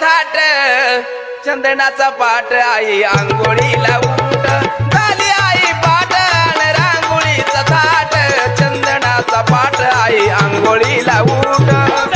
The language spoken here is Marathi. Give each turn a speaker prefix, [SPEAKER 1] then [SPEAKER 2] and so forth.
[SPEAKER 1] थाट चंदनाचा पाट आई आंघोळीला उठ झाली आई पाट आणि रांगोळीचा थाट चंदनाचा पाट आई आंघोळीला उठ